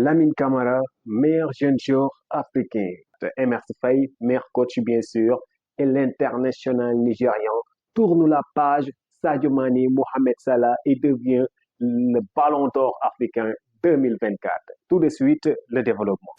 Lamine Camara, meilleur jeune joueur africain. MRC Faye, meilleur coach bien sûr. Et l'international nigérian tourne la page. Sadio Mane, Mohamed Salah et devient le ballon d'or africain 2024. Tout de suite, le développement.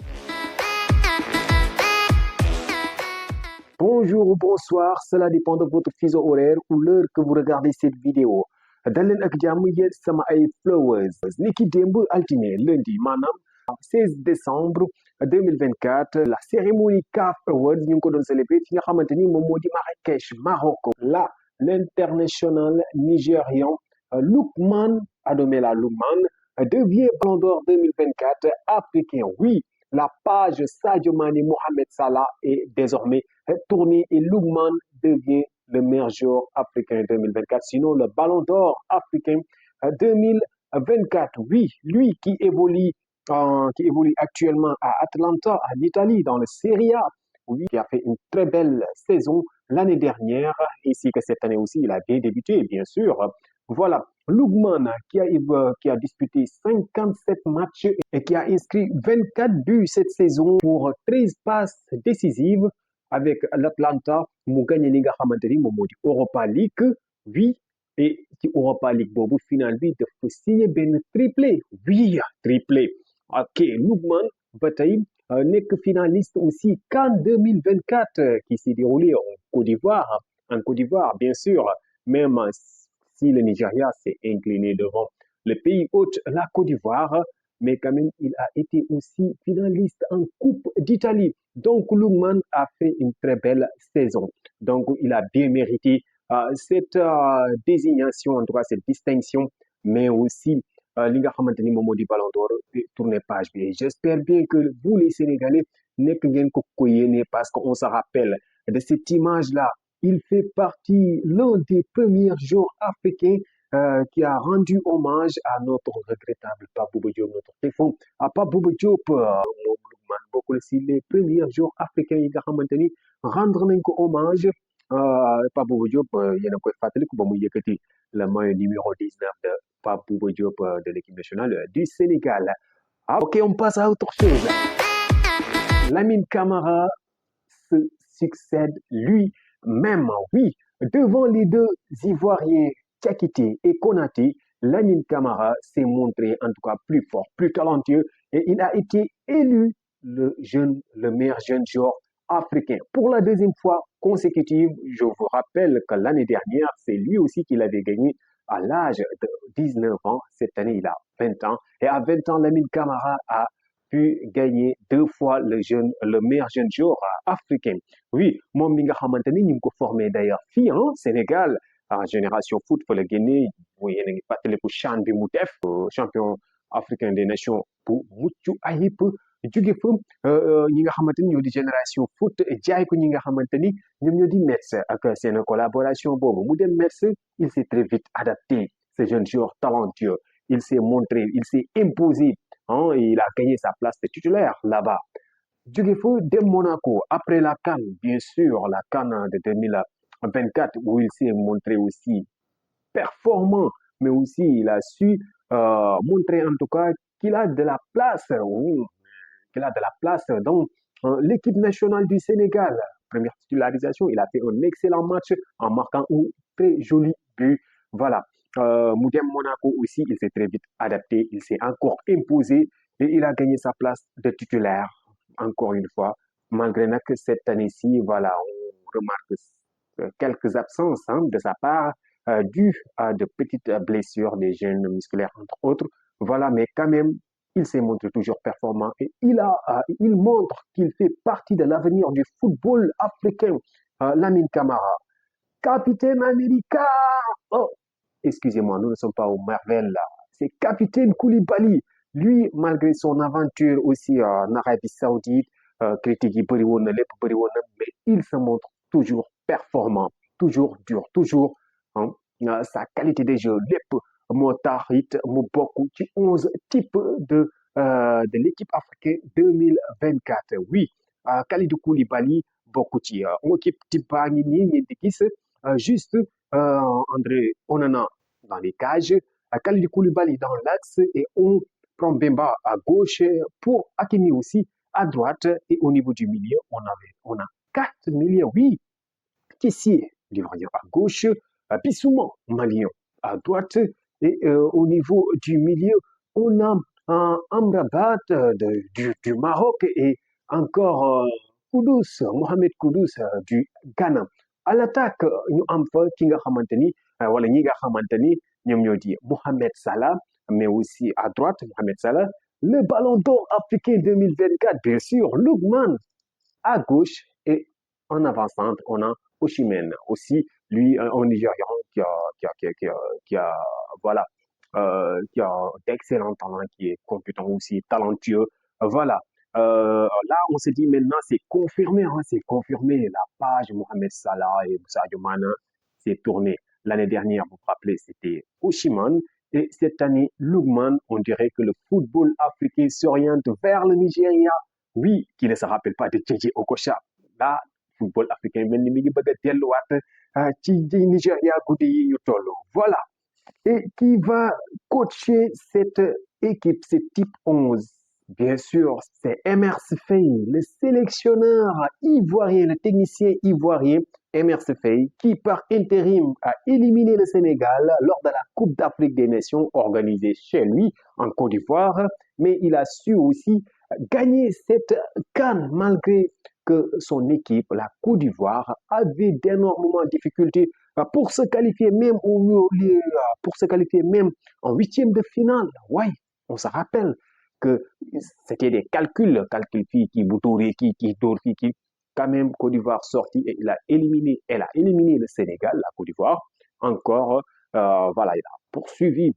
Bonjour ou bonsoir, cela dépend de votre fuseau horaire ou l'heure que vous regardez cette vidéo. dal leen ak jàmm yéen sama ay followers niki démb altine lundi maanaam 16 décembre 2024 la cérémonie CAF Awards ñu ngi ko doon célébrer fi nga xamante ni moom moo di Marrakech Maroc. Là l'international nigérian Lookman Adomela Lookman devient ballon d'or 2024 africain. Oui, la page Sadio Mane Mohamed Salah est désormais tournée et Lookman devient le meilleur joueur africain 2024, sinon le ballon d'or africain 2024. Oui, lui qui évolue actuellement à Atlanta, en Italie, dans le Serie A, oui, qui a fait une très belle saison l'année dernière, ainsi que cette année aussi, il a bien débuté, bien sûr. Voilà, Lookman qui a disputé 57 matchs et qui a inscrit 24 buts cette saison pour 13 passes décisives avec l'Atlanta mu gagné li nga xamante ni moom moo di Europa League. Oui, et ci Europa League boobu final bi dafa signé benn triplé. Oui, triplé. Ok, Lookman ba tey nekk finaliste aussi CAN 2024 qui s'est déroulé en Côte d'Ivoire. En Côte d'Ivoire, bien sûr, même si le Nigeria s'est incliné devant le pays hôte, la Côte d'Ivoire, mais quand même, il a été aussi finaliste en Coupe d'Italie. Donc, Lookman a fait une très belle saison. Donc, il a bien mérité cette désignation, en tout cas cette distinction, mais aussi li nga xamante ni moom moo di Ballon d'Or tourner page bi. J'espère bien que vous les Sénégalais nekk ngeen ko yéene parce qu'on se rappelle de cette image-là. Il fait partie l'un des premiers joueurs africains qui a rendu hommage à notre regrettable Pape Bouba Diop, notre défunt Pape Bouba Diop. Moom Lookman bokk si les premiers joueurs africains yi nga xamante ni rendre nañ ko hommage. Pape Bouba Diop yéen a koy fàttaliku ba mu yëkkati le maillot numéro 19 de Pape Bouba Diop de l'équipe nationale du Sénégal. Ok, on passe à autre chose. Lamine Camara se succède lui-même, oui, devant les deux Ivoiriens Diakité et Konaté. Lamine Camara s'est montré en tout cas plus fort, plus talentueux et il a été élu le meilleur jeune joueur africain. Pour la deuxième fois consécutive, je vous rappelle que l'année dernière, c'est lui aussi qui l'avait gagné à l'âge de 19 ans. Cette année, il a 20 ans. Et à 20 ans, Lamine Camara a pu gagner 2 fois le meilleur jeune joueur africain. Oui, moom mi nga xamante ni ñu ngi ko formé d'ailleurs fii Sénégal en génération foot fa la génnee yéen a ngi fàttaliku CHAN bi mu def champion africain des nations bu mucc ayib jóge fa ñi nga xamante ni ñoo di génération foot jaay ko ñi nga xamante ni ñoom ñoo di Metz ak seen collaboration boobu mu dem Metz. Il s'est très vite adapté, ce jeune joueur talentueux. Il s'est montré, il s'est imposé et il a gagné sa place de titulaire là-bas. jóge fa dem Monaco après la CAN, bien sûr, la CAN de 2024 où il s'est montré aussi performant, mais aussi il a su montrer en tout cas qu'il a de la place, qu'il a de la place dans l'équipe nationale du Sénégal. Première titularisation, il a fait un excellent match en marquant un très joli but. Voilà. Moudem Monaco aussi, il s'est très vite adapté, il s'est encore imposé et il a gagné sa place de titulaire. Encore une fois, malgré que cette année-ci, voilà, on remarque quelques absences de sa part dues à de petites blessures des gènes musculaires, entre autres. Voilà, mais quand même, il s'est montré toujours performant et il montre qu'il fait partie de l'avenir du football africain. Lamine Camara, capitaine américain. Oh, excusez-moi, nous ne sommes pas au Marvel là. C'est capitaine Koulibaly. Lui, malgré son aventure aussi en Arabie Saoudite, critique yi bëri woon na lépp bëri woon na, mais il se montre toujours performant, toujours dur, toujours sa qualité de jeu lépp moo tax it mu bokk ci 11 types de l'équipe africaine 2024. Oui, Kalidou Koulibaly bokk ci équipe type baa ngi nii ngeen di gis juste André Onana dans les cages, Kalidou Koulibaly dans l'axe et on Prombemba à gauche, pour Hakimi aussi à droite. Et au niveau du milieu, on a 4 milieux, oui. Tissier, l'Ivoirien à gauche, Bissouma, Malien à droite. Et au niveau du milieu, on a un Amrabat du Maroc et encore Kudus, Mohamed Kudus du Ghana. À l'attaque, ñu am fa ki nga xamante ni wala ñi nga xamante ni ñoom ñoo di Mohamed Salah, mais aussi à droite, Mohamed Salah, le ballon d'or africain 2024, bien sûr, Lookman à gauche et en avançant, on a Oshimen aussi, lui, un Nigérian qui a, qui a, qui a, qui a, qui a voilà, qui a d'excellents talents, qui est compétent aussi, talentueux. Voilà. Là, on se dit maintenant, c'est confirmé. La page Mohamed Salah et Sadio Mana s'est tournée. L'année dernière, vous vous rappelez, c'était Oshiman. Et cette année, Lugman, on dirait que le football africain s'oriente vers le Nigeria. Oui, qui ne se rappelle pas de Djidji Okocha. Là, football africain mel ni mi ngi bëgg a delluwaat ci Nigeria guddi yi ñu toll. Voilà. Et qui va coacher cette équipe, ce type 11? Bien sûr, c'est Emer Faye, le sélectionneur ivoirien, le technicien ivoirien Emer Faye, qui par intérim a éliminé le Sénégal lors de la Coupe d'Afrique des Nations organisée chez lui en Côte d'Ivoire, mais il a su aussi gagner cette CAN malgré que son équipe, la Côte d'Ivoire, avait d'énormément de difficultés pour se qualifier même pour se qualifier même en huitième de finale. Oui, on se rappelle que c'était des calculs qui quand même Côte d'Ivoire sorti et elle a éliminé le Sénégal, la Côte d'Ivoire. Encore, voilà, il a poursuivi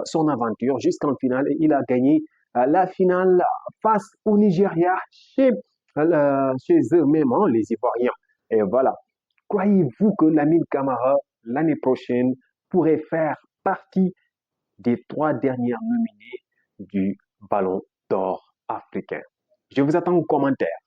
son aventure jusqu'en finale et il a gagné la finale face au Nigeria chez eux-mêmes, hein, les Ivoiriens. Et voilà, croyez-vous que Lamine Camara, l'année prochaine, pourrait faire partie des 3 dernières nominés du Ballon d'Or africain? Je vous attends en commentaire.